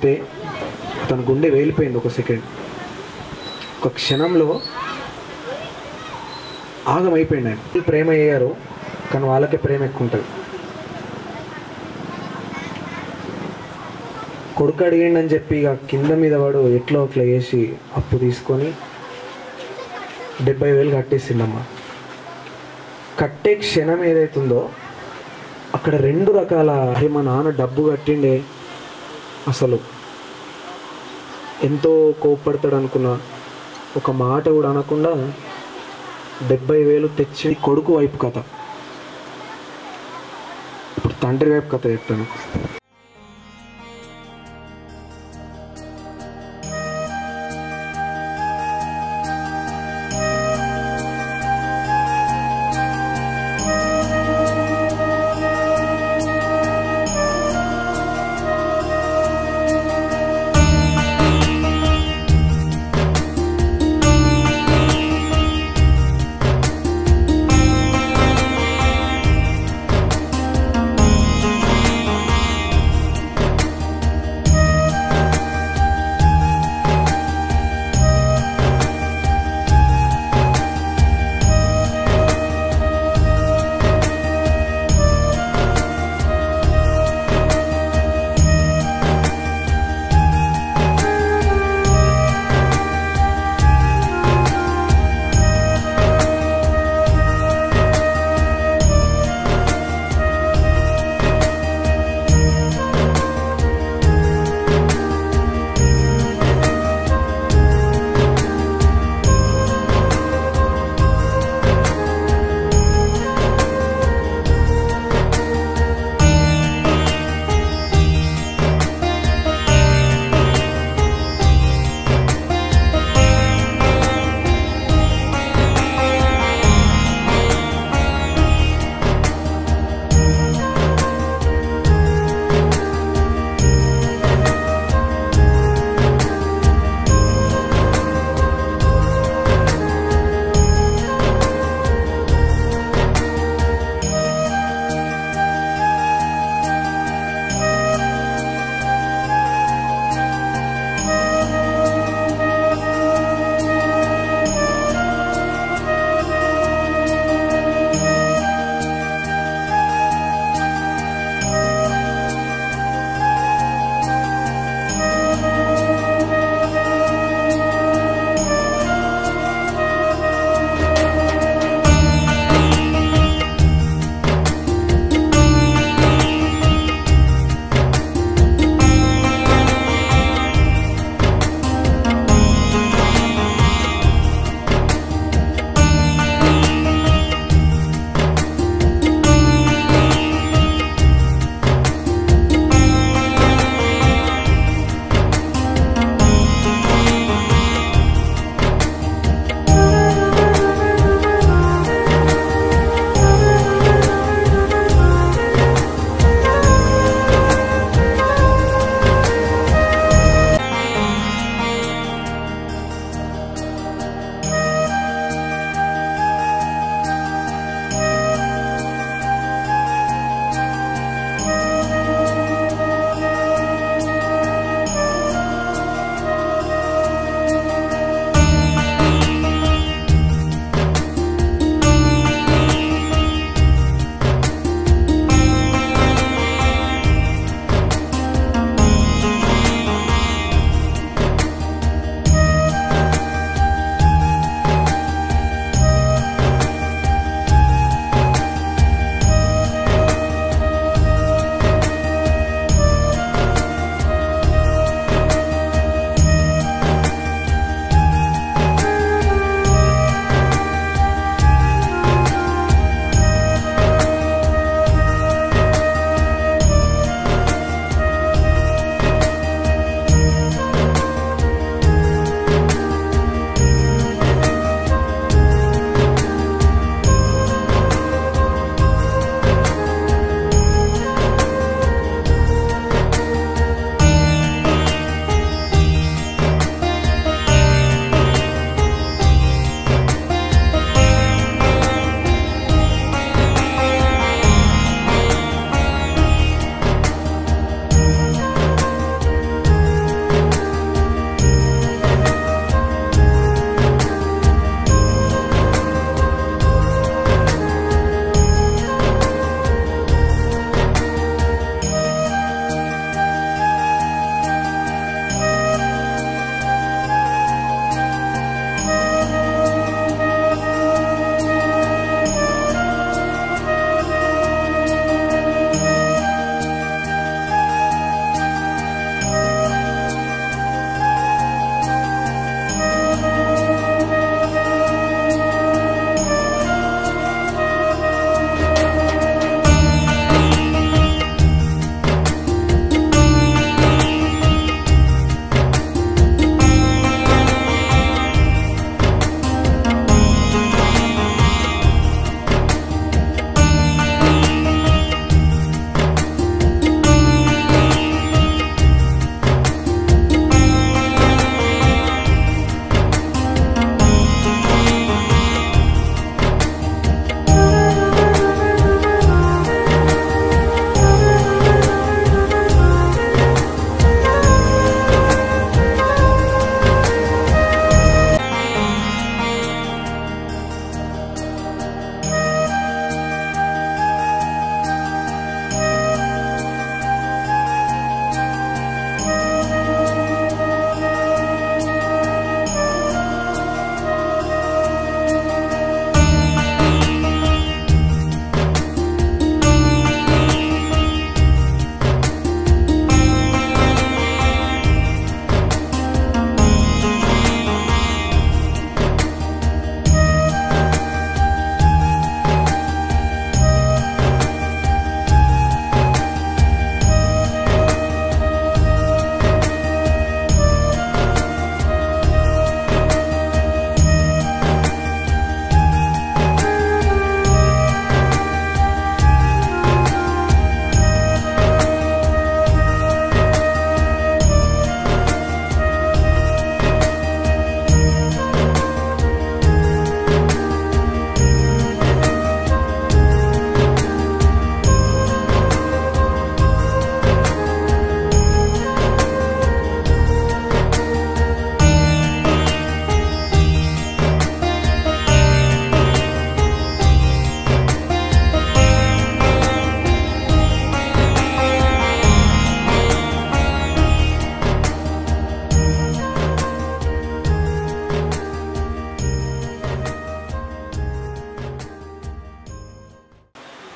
చెప్తే తన గుండె వేలిపోయింది. ఒక సెకండ్, ఒక క్షణంలో ఆగమైపోయింది ఆయన. ప్రేమ అయ్యారు కానీ వాళ్ళకే ప్రేమ ఎక్కువ ఉంటుంది. కొడుకు అడిగిండని చెప్పి ఇక కింద మీద వాడు ఎట్లా అట్లా వేసి అప్పు తీసుకొని 70,000 కట్టేసిండమ్మ. కట్టే క్షణం ఏదైతుందో అక్కడ 2 రకాల, అరే మా నాన్న డబ్బు కట్టిండే, అసలు ఎంతో కోప్పడతాడు అనుకున్నా, ఒక మాట కూడా అనకుండా 70,000 తెచ్చి కొడుకు వైపు కథ. ఇప్పుడు తండ్రి వైపు కథ చెప్తాను.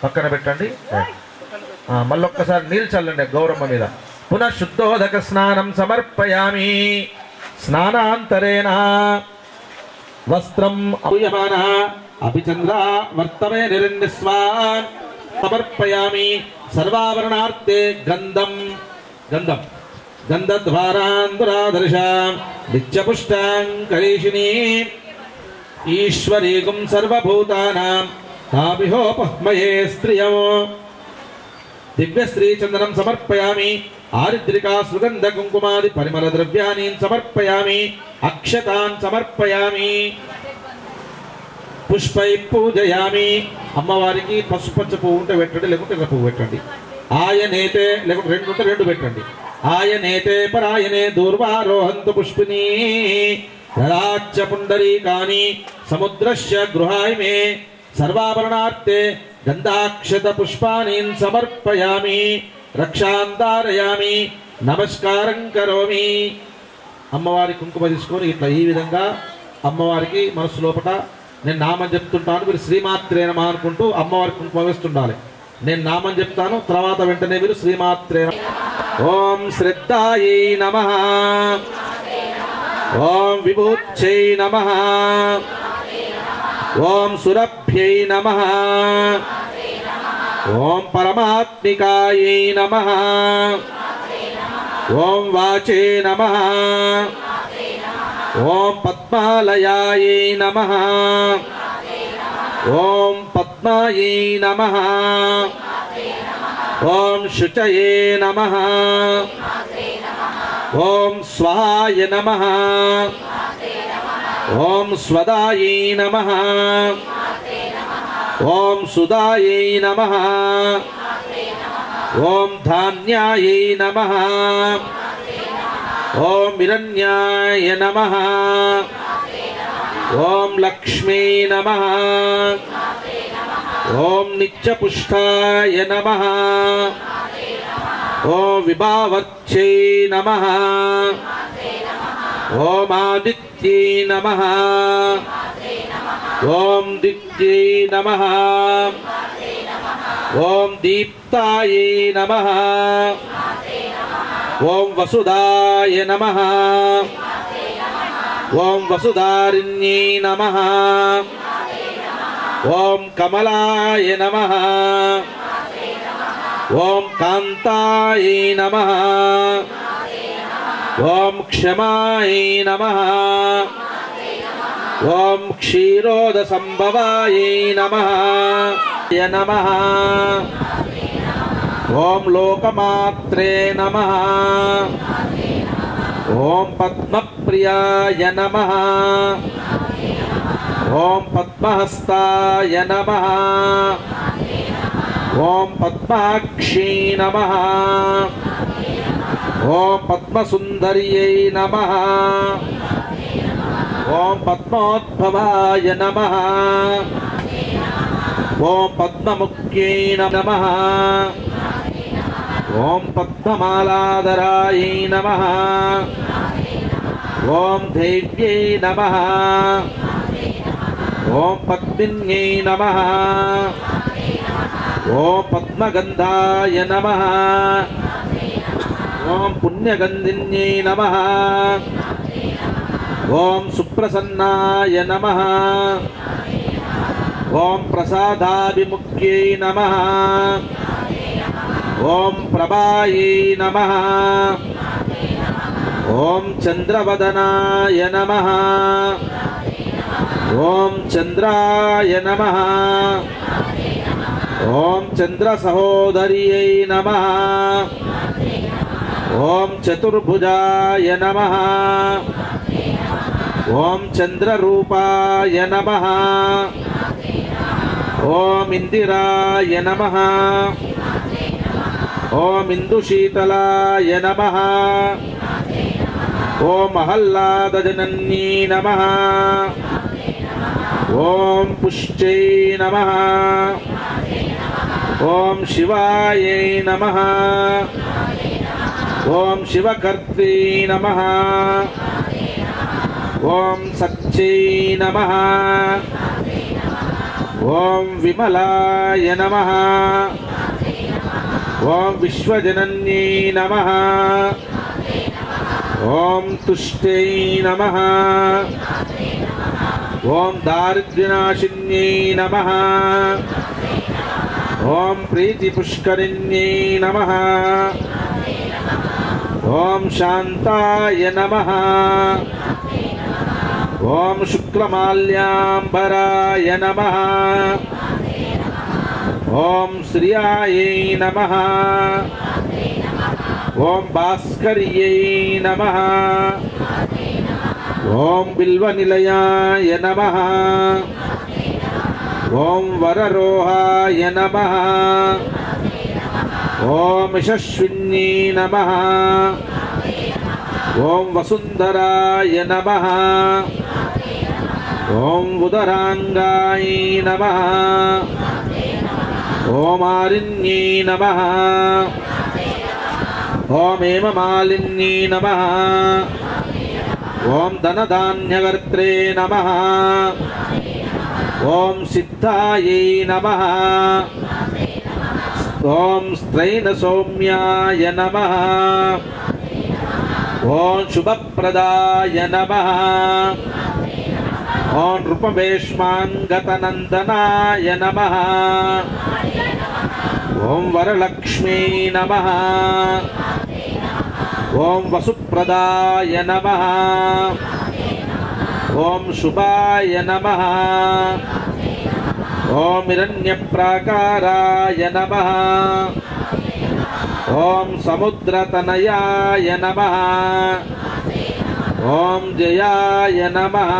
పక్కన పెట్టండి. మళ్ళొక్కసారి నీళ్ళు చల్లండి గౌరమ్మ మీద. పునః శుద్ధోదక స్నానం సమర్పయామి. స్నానాంతరేణ వస్త్రం అభూయమాన అభిచంద్ర వర్తమే నిరంజస్వాన్ సమర్పయామి. సర్వాభరణార్థే గంధం గంధద్వారాందురాదర్శాం నిత్యపుష్టాంకరీషిణీ ఈశ్వరీగుం సర్వభూతానాం తాభిహోపహ్మయే స్త్రియం. దివ్యశ్రీ చందనం సమర్పయామి. ఆరిద్రికా సుగంధ కుంకుమాది పరిమళ ద్రవ్యాన్ని సమర్పయామి. అక్షతాన్ సమర్పయామి. పుష్పై పూజయామి. అమ్మవారికి పసుపచ్చ పువ్వు ఉంటే పెట్టండి, లేకుంటే ఎర్ర పువ్వు పెట్టండి. ఆయనేతే లేకుంటే రెండు ఉంటే రెండు పెట్టండి. ఆయనేతే పరాయనే దూర్వారోహంతు పుష్పినీ రరాచ్చ పుండరీకాని సముద్రస్య గృహాయ మే. సర్వాభరణార్థే గంధాక్షత పుష్పానీన్ సమర్పయామి. రక్షాంతారయామి. నమస్కారం కరోమి. అమ్మవారి కుంకుమ తీసుకొని ఇట్లా ఈ విధంగా అమ్మవారికి మనసు లోపట నేను నామం చెప్తుంటాను, మీరు శ్రీమాత్రే నమః అనుకుంటూ అమ్మవారి కుంకుమ వేస్తుండాలి. నేను నామం చెప్తాను, తర్వాత వెంటనే మీరు శ్రీమాత్రే నమః. ఓం శ్రద్ధాయై నమః. ఓం విభూత్యై నమః. ఓం సురభ్యై నమః. ఓం పరమాత్మికాయై నమః. ఓం వాచే నమః. ఓం పద్మాలయాయై నమః. ఓం పద్మాయై నమః. ఓం శుచయే నమః. ఓం స్వాహాయ నమః. ఓం స్వదాయై నమః. ఓం సుదాయై నమః. ఓం ధాన్యాయై నమః. ఓం హిరణ్యాయ నమః. ఓం లక్ష్మీ నమః. ఓం నిత్యపుష్టాయ నమః. ఓం విభావర్చ్యై నమః. ఓం ఆదిత్యై నమః. ఓం దిత్యై నమః. ఓం దీప్తాయై నమః. ఓం వసుదాయ నమః. ఓం వసుధారిణ్యై నమః. ఓం కమలాయ నమః. ఓం కాంతాయై నమః. ఓం క్షమాయై నమః. ఓం క్షీరోద సంభవాయై నమః. నమః. ఓం లోకమాత్రే నమః. ఓం పద్మప్రియాయ నమః. ఓం పద్మహస్తాయ నమః. ఓం పద్మాక్షీ నమః. ఓం పద్మసుందర్యై నమః. ఓం పద్మోద్భవాయ నమః. ఓం పద్మముఖ్యై నమః. ఓం పద్మమాలాధరాయై నమః. ఓం దైవ్యై నమః. ఓం పద్మిన్యై నమః. ఓం పద్మగంధాయ నమః. ఓం పుణ్యగంధిన్యై నమః. ఓం సుప్రసన్నాయ నమః. ఓం ప్రసాదాభిముఖ్యై నమః. ఓం ప్రభాయై నమః. ఓం చంద్రవదనాయ నమః. ఓం చంద్రాయ నమః. ఓం చంద్రసహోదర్యై నమః. ఓం చతుర్భుజాయ నమః. ఓం చంద్రరూపాయ నమః. ఓం ఇందిరాయ నమః. ఓం ఇందుశీతలాయ నమః. ఓం ఆహ్లాదజనన్యై నమః. ఓం పుష్ట్యై నమః. ఓం శివాయై నమః. ఓం శివకర్త్రీ నమః. ఓం సత్యై నమః. ఓం విమలాయ నమః. ఓం విశ్వజనన్యై నమః. ఓం తుష్టై నమః. ఓం దారిద్ర్యనాశిన్యై నమః. ఓం ప్రీతిపుష్కరిణ్యై నమః. ఓం శాంతాయ నమః. ఓం శుక్లమాల్యాంబరాయ నమః. ఓం శ్రియాయై నమః. ఓం భాస్కర్యై నమః. ఓం బిల్వనిలయాయ నమః. ఓం వరరోహాయ నమః. ఓం యశస్విన్యై నమః. ఓం వసుంధరాయ నమః. ఓం ఉదరాంగాయ నమః. ఓం ఆరిణ్యై నమః. ఓం హేమమాలిన్యై నమః. ఓం ధనధాన్యకర్త్రే నమః. ఓం సిద్ధాయై నమః. ఓం స్త్రైణసౌమ్యాయ నమః. ఓం శుభప్రదాయ నమః. ఓం నృపవేష్మాంగతనందనాయ నమః. ఓం వరలక్ష్మీ నమః. ఓం వసుప్రదాయ నమః. ఓం శుభాయ నమః. ఓం హిరణ్యప్రాకారాయ నమః. ఓం సముద్రతనయాయ నమః. ఓం జయాయ నమః.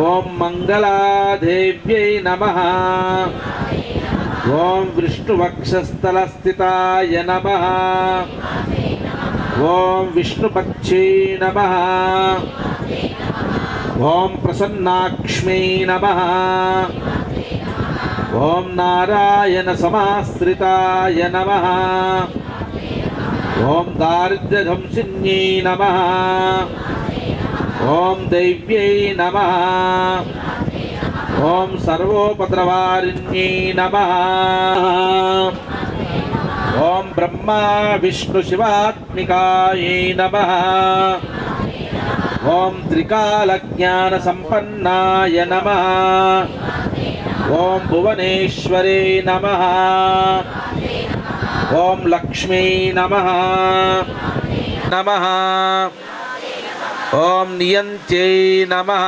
ఓం మంగళాదేవ్యై నమః. ఓం విష్ణువక్షస్థలస్థితాయ నమః. ఓం విష్ణుపక్షే నమః. ఓం ప్రసన్నాక్ష్మై నమః. ఓం నారాయణ సమాశ్రితాయ నమః. ఓం దారిద్ర్యధ్వంసిన్యై నమః. ఓం దైవ్యై నమః. ఓం సర్వోపద్రవారిణ్యై నమః. ఓం బ్రహ్మా విష్ణు శివాత్మికాయై నమః. ఓం త్రికాలజ్ఞాన సంపన్నాయ నమః. ఓం భువనేశ్వరే నమః. ఓం లక్ష్మీ నమః. నమః. ఓం నియంత్యై నమః.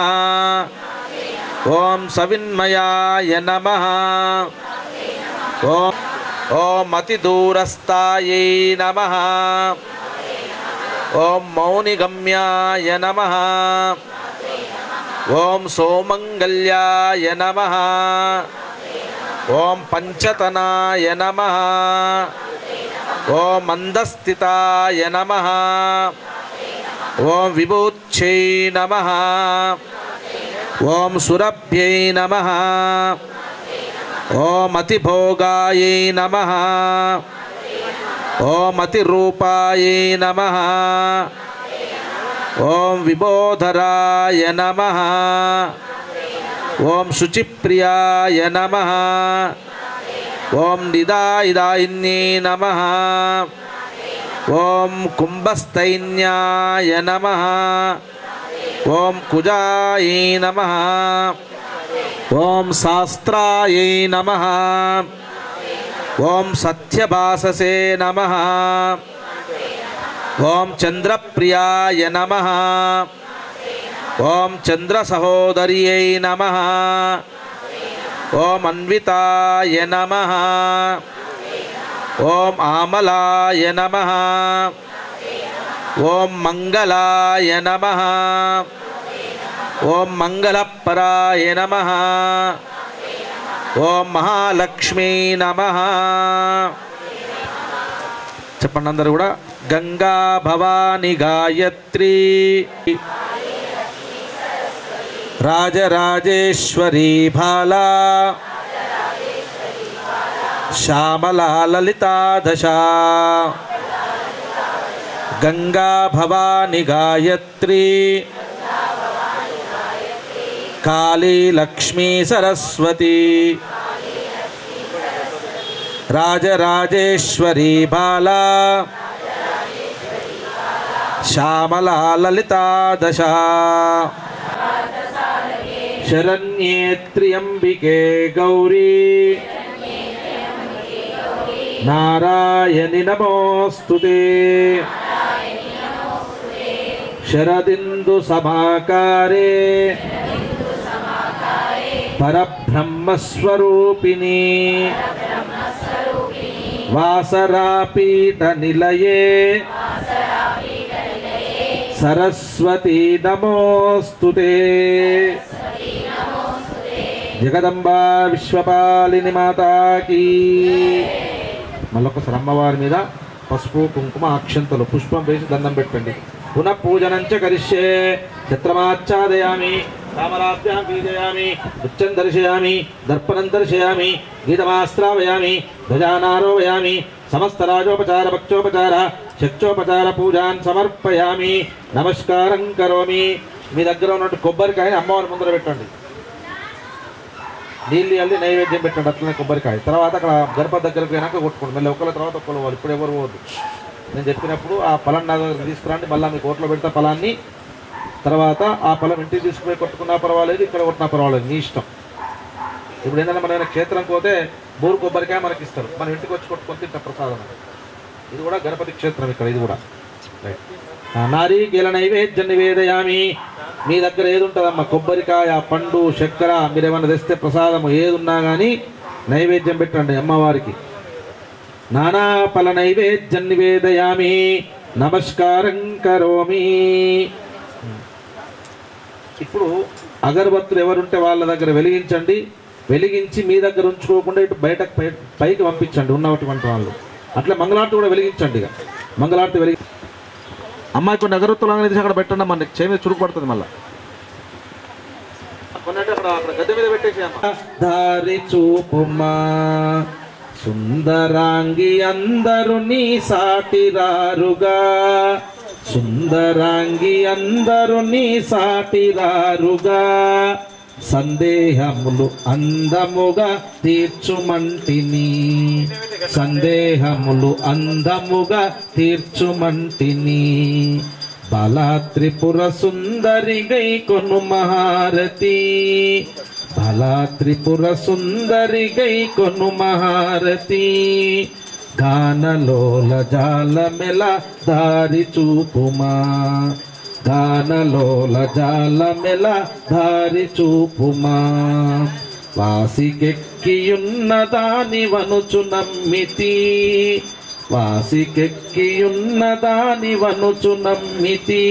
ఓం సవిన్మయాయ నమః. ఓం అతిదూరస్థాయై నమః. ఓం మౌనిగమ్యాయ నమః. ఓం సోమంగళ్యాయ నమః. ఓం పంచతనాయ నమః. ఓం మందస్థితాయ నమః. ఓం విభూత్యై నమః. ఓం సురభ్యై నమః. ఓం అతిభోగాయై నమః. ఓం అతిరూపాయై నమః. ఓం విబోధరాయ నమః. ఓం శుచిప్రియాయ నమః. ఓం నిదాయిదాయిన్యై నమః. ఓం కుంభస్థైన్యాయ నమః. ఓం కుజాయై నమః. ఓం శాస్త్రాయై నమః. ఓం సత్యభాససే నమః. ఓం చంద్రప్రియాయ నమః. ఓం చంద్రసహోదర్యై నమః. ఓం అన్వితాయ నమః. ఓం ఆమలాయ నమః. ఓం మంగళాయ నమః. ఓం మంగళపరాయ నమః. ఓం మహాలక్ష్మీ నమః. చెప్పండి అందరూ కూడా. గంగా భవాని గాయత్రి రాజరాజేశ్వరీ బాలా శ్యామలా లలితా దశా. గంగా భవాని గాయత్రి काली लक्ष्मी सरस्वती राजराजेश्वरी बाला श्यामला ललिता दशा शरण्ये त्र्यंबिके गौरी नारायणि नमोस्तुते शरदिन्दु समाकारे परब्रह्मस्वरूपिणी वासरापीठ निलये सरस्वती नमोस्तुते जगदंबा विश्वपालिनी माता की మళ్ళొకసారి అమ్మవారి మీద పసుపు కుంకుమ అక్షంతలు పుష్పం వేసి దండం పెట్టండి. పునః పూజనంచ కరిష్యే చిత్రమాచ్ఛాదయామి కామరాభ్యాం పూజయామి ఉచ్చం దర్శయామి దర్పణం దర్శయామి గీతమాస్త్రావయామి ధ్వజానారోవయామి సమస్త రాజోపచార భక్తోపచార శక్తోపచార పూజాన్ సమర్పయామి నమస్కారం కరోమి. మీ దగ్గర ఉన్నట్టు కొబ్బరికాయని అమ్మవారి ముందర పెట్టండి. నీళ్ళు అల్లి నైవేద్యం పెట్టండి. అట్లనే కొబ్బరికాయ తర్వాత అక్కడ గణపతి దగ్గరకు పోయినాక కొట్టుకోండి. మళ్ళీ ఒకళ్ళ తర్వాత ఒకళ్ళు వాళ్ళు ఇప్పుడు ఎవరు పోవద్దు. నేను చెప్పినప్పుడు ఆ ఫలం నా దగ్గర తీసుకురండి. మళ్ళీ మీ కోట్లో పెడతా ఫలాన్ని. తర్వాత ఆ ఫలం ఇంటికి తీసుకుపోయి కొట్టుకున్నా పర్వాలేదు, ఇక్కడ కొట్టినా పర్వాలేదు, మీ ఇష్టం. ఇప్పుడు ఏంటంటే మన క్షేత్రం పోతే బూరు కొబ్బరికాయ మనకి ఇస్తారు, మనం ఇంటికి వచ్చి కొట్టుకొని తింటాం ప్రసాదం. ఇది కూడా గణపతి క్షేత్రం ఇక్కడ. ఇది కూడా నారీకేల నైవేద్యం నివేదయామి. మీ దగ్గర ఏది ఉంటుందమ్మా, కొబ్బరికాయ, పండు, చక్కెర, మీరు ఏమన్నా తెస్తే ప్రసాదము ఏది ఉన్నా కానీ నైవేద్యం పెట్టండి అమ్మవారికి. నానా ఫల నైవేద్యం నివేదయామి నమస్కారం కరోమి. ఇప్పుడు అగరబత్తులు ఎవరుంటే వాళ్ళ దగ్గర వెలిగించండి. వెలిగించి మీ దగ్గర ఉంచుకోకుండా ఇటు బయటకు పైకి పంపించండి ఉన్నటువంటి వాళ్ళు. అట్లా మంగళారతి కూడా వెలిగించండి. ఇక మంగళారతి వెలిగి అమ్మాయి కొన్ని అగరత్తులు అనేది అక్కడ పెట్టండి. మనకి చేమి చురుకు పడుతుంది. మళ్ళీ అక్కడ గద్దె మీద పెట్టేసి దారి చూపుమా సుందరాంగి అందరు నీ సాటిరారుగా, సుందరాంగి అందరు నీ సాటిరారుగా, సందేహములు అందముగా తీర్చుమంటిని, సందేహములు అందముగా తీర్చుమంటిని. బలా త్రిపుర సుందరి గై కొను మహారతి, బలా త్రిపుర సుందరి గై కొను మహారతి. గానలోల జాలమెల దారి చూపుమా, గానలోల జాలమెల దారి చూపుమా. వాసికెక్కియున్న దాని వనుచు నమ్మితి, వాసికెక్కియున్న దాని వనుచు నమ్మితి.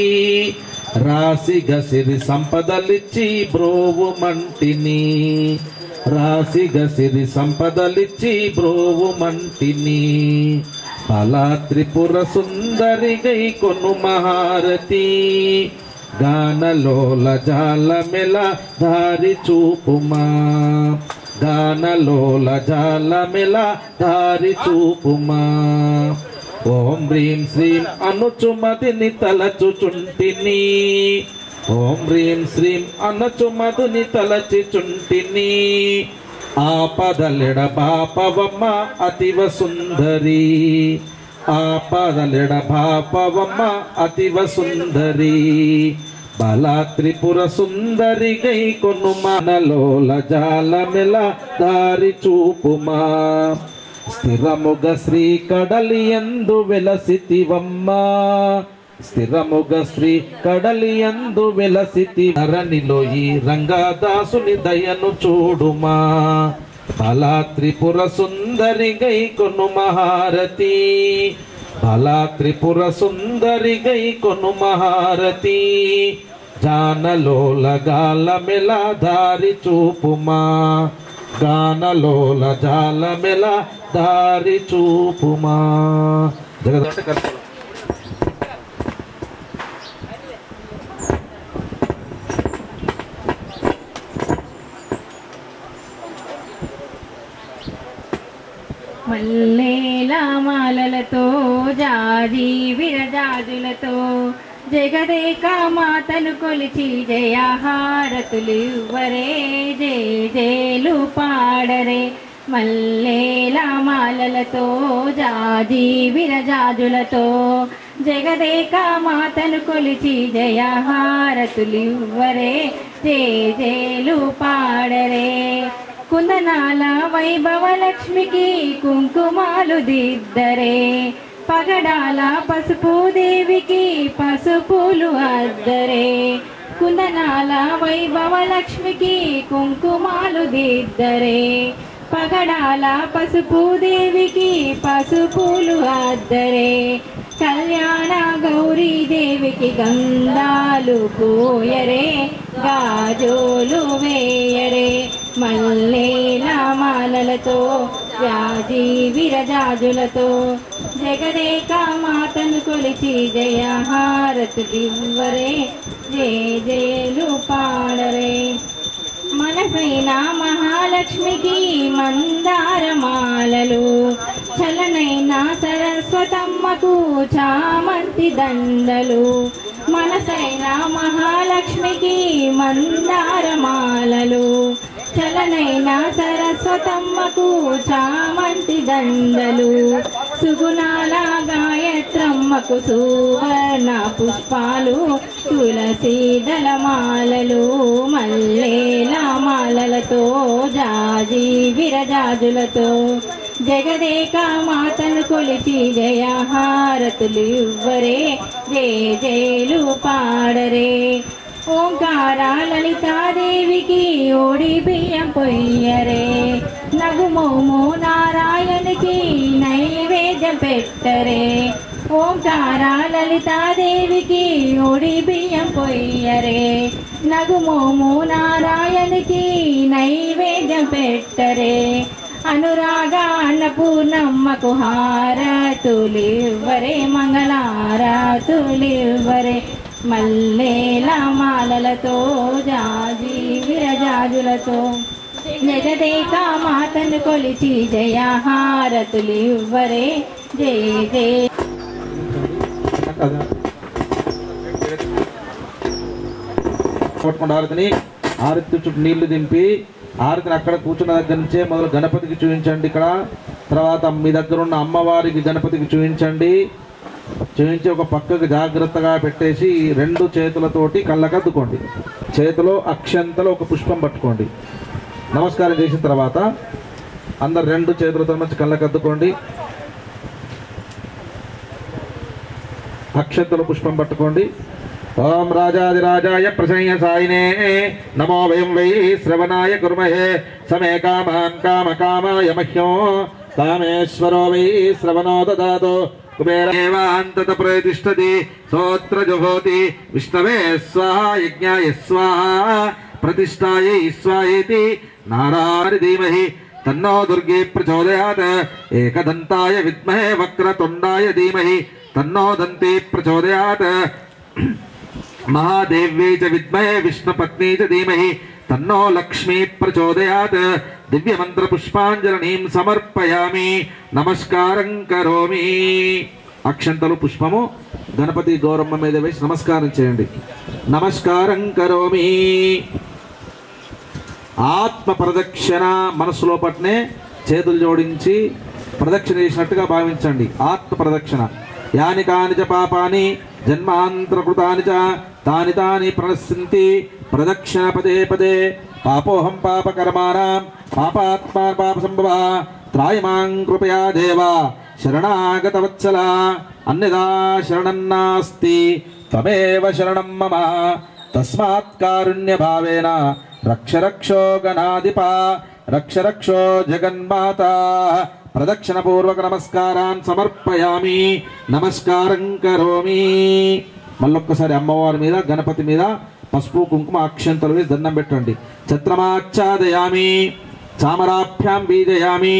రాశిగా సిరి సంపదలిచ్చి బ్రోవు మంటిని, రాశిగా సిరి సంపదలిచ్చి బ్రోవు మంటిని. బలా త్రిపుర సుందరి గై కొను మహారతి, గానలోల జాలమెల దారి చూపుమా, గానలోల జాలమెల దారి చూపుమా. ఓం హ్రీం శ్రీం అనుచుమదిని తలచుచుంటిని, ఓం హ్రీం శ్రీం అనుచుమదుని తలచుచుంటిని. ఆపదలెడ బాపవమ్మ అతివ సుందరి, ఆపదలెడ బాపవమ్మ అతివ సుందరి. బలా త్రిపుర సుందరి గై కొను మనలోల జాలమెల దారి చూపుమా. స్థిరముగ శ్రీ కడలి యందు వెలసితివమ్మా, స్థిరముగ శ్రీ కడలి యందు వెలసితి. ధరణిలో ఈ రంగదాసుని దయను చూడుమా. బలా త్రిపుర సుందరి గై కొను మహారతి, బలా త్రిపుర సుందరి గై కొను మహారతి. జానలోల గాలమెల దారి చూపుమా, గానలోల జాలమెల దారి చూపుమా. జగద్ మల్లేల మాలలతో జాజి విరజాజులతో జగదేక మాతను కొలిచి జయహారతులివ్వరే, జయ జయలు పాడరే. మల్లేల మాలలతో జాజి విరజాజులతో జగదేక మాతను కొలిచి జయహారతులివ్వరే, జయ జయలు పాడరే. కుందనాల వైభవ లక్ష్మికి కుంకుమాలు దిద్దరే, పగడాల పసుపు దేవికి పసుపులు అద్దరే. కుందనాల వైభవ లక్ష్మికి కుంకుమాలు దిద్దరే, పగడాల పసుపు దేవికి పసుపులు అద్దరే. కళ్యాణ గౌరీ దేవికి గంధాలు పోయరే, గాజోలు వేయరే. మల్లేల మాలలతో జాజి విరజాజులతో జగదేక మాతను కొలిచి జయహారతులివ్వరే, జయ జయలు పాడరే. మనసైన మహాలక్ష్మికి మందారమాలలు, చలనైన సరస్వతమ్మకు చామంతి దండలు. మనసైన మహాలక్ష్మికి మందారమాలలు, చలనైన సరస్వతమ్మకు చామంతి దండలు. సుగుణాల గాయత్రమ్మకు సువర్ణ పుష్పాలు, తులసి దళమాలలు. మల్లేల మాలలతో జాజి విరజాజులతో జగదేక మాతను కొలిచి జయహారతులివ్వరే, జయ జయలు పాడరే. ఓంకార లలితాదేవికి ఓడి బియ్యం పొయ్యరే, నగుమోము నారాయణకి నైవేద్యం పెట్టరే. ఓంకార లలితాదేవికి ఓడి బియ్యం పొయ్యరే, నగుమోము నారాయణకి నైవేద్యం పెట్టరే. అనురాగ అన్నపూర్ణమ్మకు హారతులివ్వరే, మంగళారతులివ్వరే. మల్లేల మాలలతో జాజి విరజాజులతో జగదేక మాతను కొలిచి జయహారతులివ్వరే, జయ జయ. ఆరతిని ఆరతి చుట్టూ నీళ్లు దింపి ఆరతిని అక్కడ కూర్చున్న దగ్గర నుంచే మొదలు గణపతికి చూపించండి. ఇక్కడ తర్వాత మీ దగ్గర ఉన్న అమ్మవారికి గణపతికి చూపించండి. చూపించి ఒక పక్కకు జాగ్రత్తగా పెట్టేసి రెండు చేతులతోటి కళ్ళకద్దుకోండి. చేతిలో అక్షంతలో ఒక పుష్పం పట్టుకోండి. నమస్కారం చేసిన తర్వాత అందరు రెండు చేతులతో మంచి కళ్ళకద్దుకోండి. అక్షంతలో పుష్పం పట్టుకోండి. ఓం రాజాదిరాజాయ ప్రసంయసాయినే నమో వయం వై శ్రవణాయ కుర్మహే సమే కామాన్ కామకామాయ మహ్యం కామేశ్వరో వై శ్రవణో దదాతు కుబేరేవాంతత ప్రతిష్టతి సోత్ర జుహోతి విష్ణవే స్వాహా యజ్ఞాయ స్వాహా ప్రతిష్టాయై స్వాహేతి నారాయణ ధీమహి తన్నో దుర్గే ప్రచోదయాత్ ఏకదంతాయ విద్మహే వక్రతుండాయ ధీమహి తన్నో దంతే ప్రచోదయాత్ महादेव्यै च विद्महे विष्णुपत्नी च धीमहि तन्नो लक्ष्मी प्रचोदयात् दिव्यमन्त्रपुष्पाञ्जलिं समर्पयामि नमस्कारं करोमि. అక్షంతలు పుష్పము గణపతి గౌరమ్మ మీద వేసి నమస్కారం చేయండి. నమస్కారం కరోమి. ఆత్మ ప్రదక్షిణ మనసులో పట్నే చేతులు జోడించి ప్రదక్షిణ చేసినట్టుగా భావించండి. ఆత్మ ప్రదక్షిణ. యాని కాని చ పాపాని జన్మాంతరకృతాని చ తాని తాని ప్రణశ్యంతి ప్రదక్షిణ పదే పదే. పాపోహం పాపకర్మాణం పాపాత్మా పాప సంభవ త్రాయమాం కృపయా దేవా శరణాగత వత్సల అన్యదా శరణం నాస్తి త్వమేవ శరణం మమ తస్మాత్ కారుణ్య భావేన రక్ష రక్షో గణాధిప రక్ష రక్షో జగన్మాత. ప్రదక్షిణ పూర్వక నమస్కారాన్ సమర్పయామి. నమస్కారం కరోమి. మళ్ళొక్కసారి అమ్మవారి మీద గణపతి మీద పసుపు కుంకుమ అక్షంతలు వేసి దండం పెట్టండి. ఛత్రమాచ్ఛాదయామి చామరాభ్యాం బీజయామి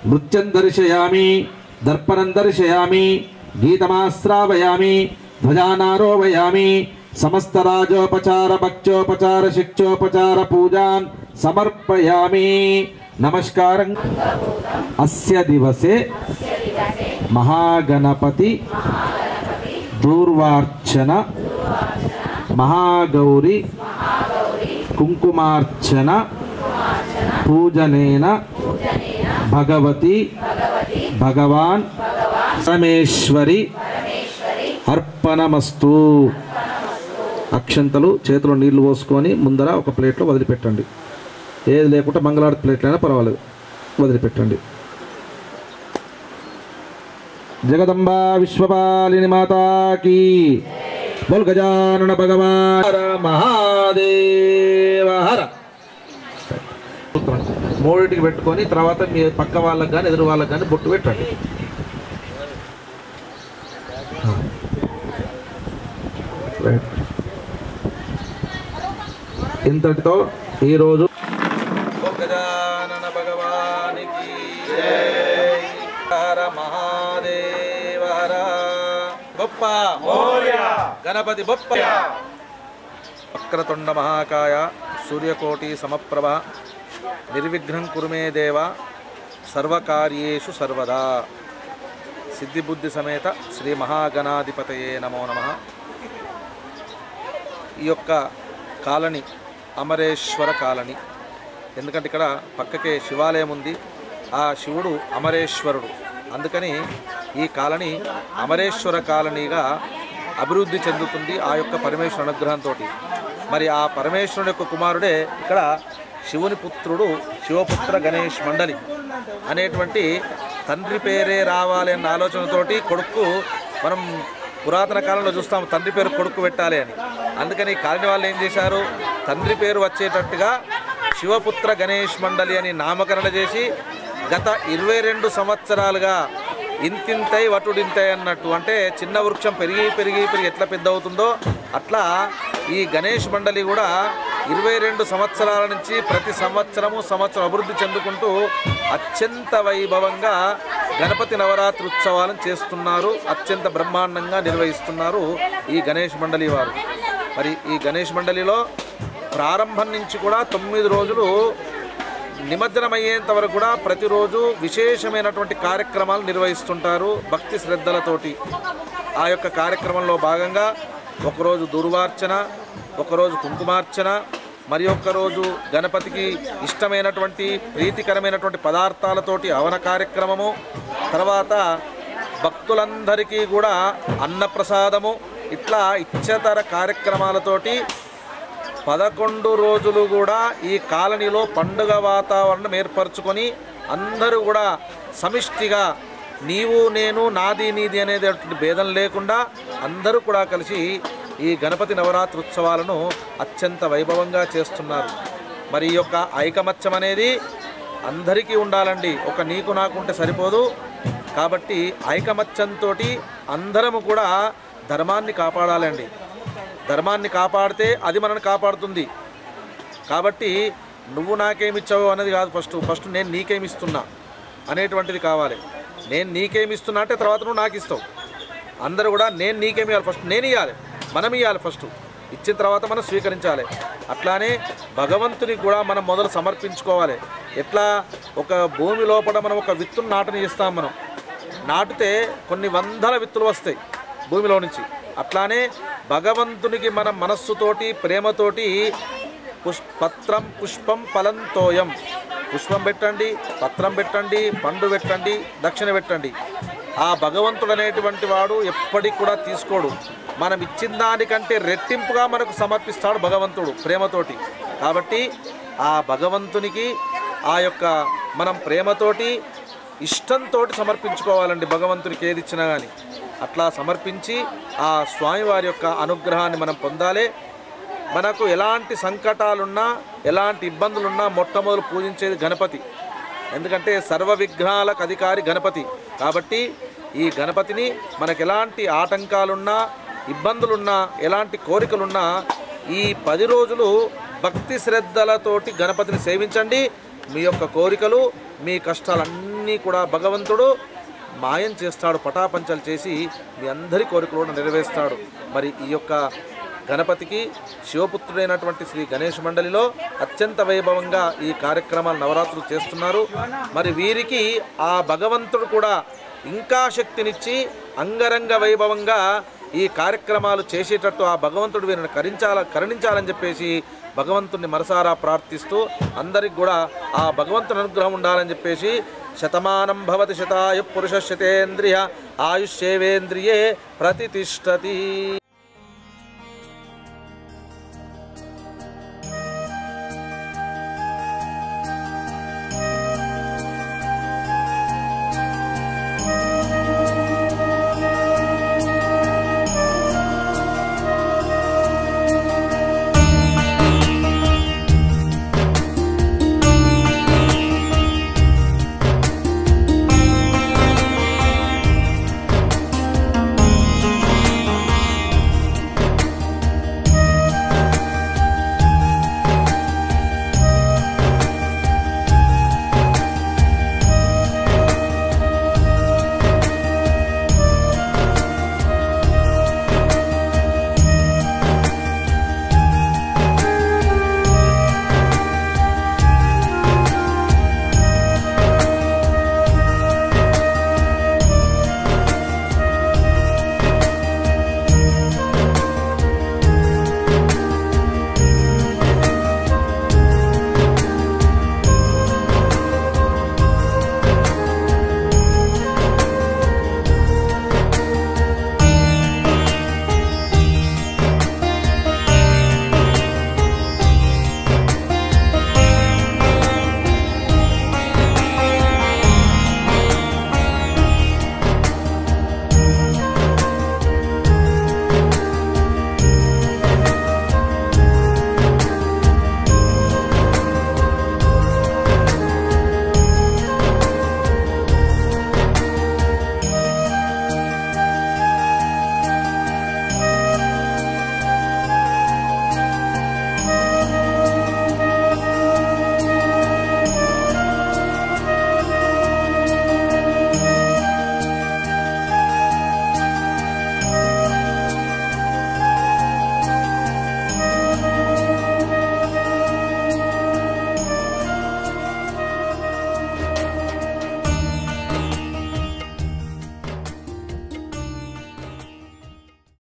నృత్యం దర్శయామి దర్పణం దర్శయామి గీతమాశ్రావయామి ధ్వజానారోవయామి సమస్త రాజోపచార భక్త్యోపచార శిక్షోపచార పూజాన్ సమర్పయామి. నమస్కారం. అస్య దివసే మహాగణపతి దూర్వార్చన మహాగౌరి కుంకుమార్చన పూజనేన భగవతి భగవాన్ పరమేశ్వరి అర్పణమస్తు. అక్షంతలు చేతిలో నీళ్లు పోసుకొని ముందర ఒక ప్లేట్లో వదిలిపెట్టండి. ఏది లేకుండా మంగళారతి ప్లేట్లైనా పర్వాలేదు, వదిలిపెట్టండి. జగదంబా విశ్వపాలిని మాతాకి బోల్ గజానన భగవాన్ మహాదేవ హర. మూడింటికి పెట్టుకొని తర్వాత మీ పక్క వాళ్ళకి కానీ ఎదురు వాళ్ళకి కానీ బొట్టు పెట్టండి. ఇంతటితో ఈరోజు గజానన భగవానికి హర మహాదేవ హర. గొప్ప గణపతి బొప్ప. వక్రతుండ మహాకాయ సూర్యకోటి సమప్రభ నిర్విఘ్నం కురుమే దేవ సర్వకార్యేషు సర్వదా. సిద్ధిబుద్ధి సమేత శ్రీ మహాగణాధిపతయే నమో నమః. ఈ యొక్క కాలనీ అమరేశ్వర కాలనీ. ఎందుకంటే ఇక్కడ పక్కకే శివాలయం ఉంది, ఆ శివుడు అమరేశ్వరుడు. అందుకని ఈ కాలనీ అమరేశ్వర కాలనీగా అభివృద్ధి చెందుతుంది ఆ యొక్క పరమేశ్వర అనుగ్రహంతో. మరి ఆ పరమేశ్వరుని యొక్క కుమారుడే ఇక్కడ శివుని పుత్రుడు శివపుత్ర గణేష్ మండలి అనేటువంటి తండ్రి పేరే రావాలి అన్న ఆలోచనతోటి కొడుకు మనం పురాతన కాలంలో చూస్తాం, తండ్రి పేరు కొడుకు పెట్టాలి అని. అందుకని కాలనీ వాళ్ళు ఏం చేశారు, తండ్రి పేరు వచ్చేటట్టుగా శివపుత్ర గణేష్ మండలి అని నామకరణ చేసి గత 22 సంవత్సరాలుగా ఇంతింతై వటుడింతై అన్నట్టు, అంటే చిన్న వృక్షం పెరిగి పెరిగి పెరిగి ఎట్లా పెద్ద అవుతుందో అట్లా ఈ గణేష్ మండలి కూడా 22 సంవత్సరాల నుంచి ప్రతి సంవత్సరం అభివృద్ధి చెందుకుంటూ అత్యంత వైభవంగా గణపతి నవరాత్రి ఉత్సవాలను చేస్తున్నారు. అత్యంత బ్రహ్మాండంగా నిర్వహిస్తున్నారు ఈ గణేష్ మండలి వారు. మరి ఈ గణేష్ మండలిలో ప్రారంభం నుంచి కూడా 9 రోజులు నిమజ్జనమయ్యేంత వరకు కూడా ప్రతిరోజు విశేషమైనటువంటి కార్యక్రమాలు నిర్వహిస్తుంటారు భక్తి శ్రద్ధలతోటి. ఆ యొక్క కార్యక్రమంలో భాగంగా ఒకరోజు దుర్వార్చన, ఒకరోజు కుంకుమార్చన, మరి ఒక్కరోజు గణపతికి ఇష్టమైనటువంటి ప్రీతికరమైనటువంటి పదార్థాలతోటి హవన కార్యక్రమము, తర్వాత భక్తులందరికీ కూడా అన్నప్రసాదము, ఇట్లా ఇచ్చతర కార్యక్రమాలతోటి 11 రోజులు కూడా ఈ కాలనీలో పండుగ వాతావరణం ఏర్పరచుకొని అందరూ కూడా సమిష్టిగా నీవు నేను నాది నీది అనేది భేదం లేకుండా అందరూ కూడా కలిసి ఈ గణపతి నవరాత్రి ఉత్సవాలను అత్యంత వైభవంగా చేస్తున్నారు. మరి ఈ యొక్క ఐకమత్యం అనేది అందరికీ ఉండాలండి, ఒక నీకు నాకు ఉంటే సరిపోదు. కాబట్టి ఐకమత్యంతో అందరము కూడా ధర్మాన్ని కాపాడాలండి. ధర్మాన్ని కాపాడితే అది మనల్ని కాపాడుతుంది. కాబట్టి నువ్వు నాకేమిచ్చావు అన్నది కాదు, ఫస్ట్ నేను నీకేమిస్తున్నా అనేటువంటిది కావాలి. నేను నీకేమిస్తున్నా అంటే తర్వాత నువ్వు నాకు ఇస్తావు. అందరూ కూడా నేను నీకేమి ఇవ్వాలి, ఫస్ట్ నేను ఇవ్వాలి, మనం ఇవ్వాలి. ఫస్ట్ ఇచ్చిన తర్వాత మనం స్వీకరించాలి. అట్లానే భగవంతునికి కూడా మనం మొదలు సమర్పించుకోవాలి. ఎట్లా ఒక భూమి లోపల మనం ఒక విత్తును నాటని చేస్తాం, మనం నాటితే కొన్ని వందల విత్తులు వస్తాయి భూమిలో నుంచి. అట్లానే భగవంతునికి మన మనస్సుతోటి ప్రేమతోటి పత్రం పుష్పం ఫలంతోయం, పుష్పం పెట్టండి, పత్రం పెట్టండి, పండు పెట్టండి, దక్షిణ పెట్టండి. ఆ భగవంతుడు అనేటువంటి వాడు ఎప్పటికి కూడా తీసుకోడు. మనం ఇచ్చిన దానికంటే రెట్టింపుగా మనకు సమర్పిస్తాడు భగవంతుడు ప్రేమతోటి. కాబట్టి ఆ భగవంతునికి ఆ యొక్క మనం ప్రేమతోటి ఇష్టంతో సమర్పించుకోవాలండి. భగవంతునికి ఏది ఇచ్చినా కానీ అట్లా సమర్పించి ఆ స్వామివారి యొక్క అనుగ్రహాన్ని మనం పొందాలి. మనకు ఎలాంటి సంకటాలున్నా ఎలాంటి ఇబ్బందులున్నా మొట్టమొదలు పూజించేది గణపతి. ఎందుకంటే సర్వ విఘ్నాలకు అధికారి గణపతి. కాబట్టి ఈ గణపతిని మనకు ఎలాంటి ఆటంకాలున్నా ఇబ్బందులున్నా ఎలాంటి కోరికలున్నా ఈ 10 రోజులు భక్తి శ్రద్ధలతోటి గణపతిని సేవించండి. మీ యొక్క కోరికలు మీ కష్టాలన్నీ కూడా భగవంతుడు మాయం చేస్తాడు, పటాపంచలు చేసి మీ అందరి కోరికలు కూడా నెరవేరుస్తాడు. మరి ఈ యొక్క గణపతికి శివపుత్రుడైనటువంటి శ్రీ గణేష్ మండలిలో అత్యంత వైభవంగా ఈ కార్యక్రమాలు నవరాత్రులు చేస్తున్నారు. మరి వీరికి ఆ భగవంతుడు కూడా ఇంకా శక్తినిచ్చి అంగరంగ వైభవంగా ఈ కార్యక్రమాలు చేసేటట్టు ఆ భగవంతుడు వీరిని కరుణించాలని చెప్పేసి భగవంతుడిని మనసారా ప్రార్థిస్తూ అందరికి కూడా ఆ భగవంతుని అనుగ్రహం ఉండాలని చెప్పేసి శతమానం భవతి శతాయు పురుష శతేంద్రియ ఆయుష్యేవేంద్రియే ప్రతిష్టతి.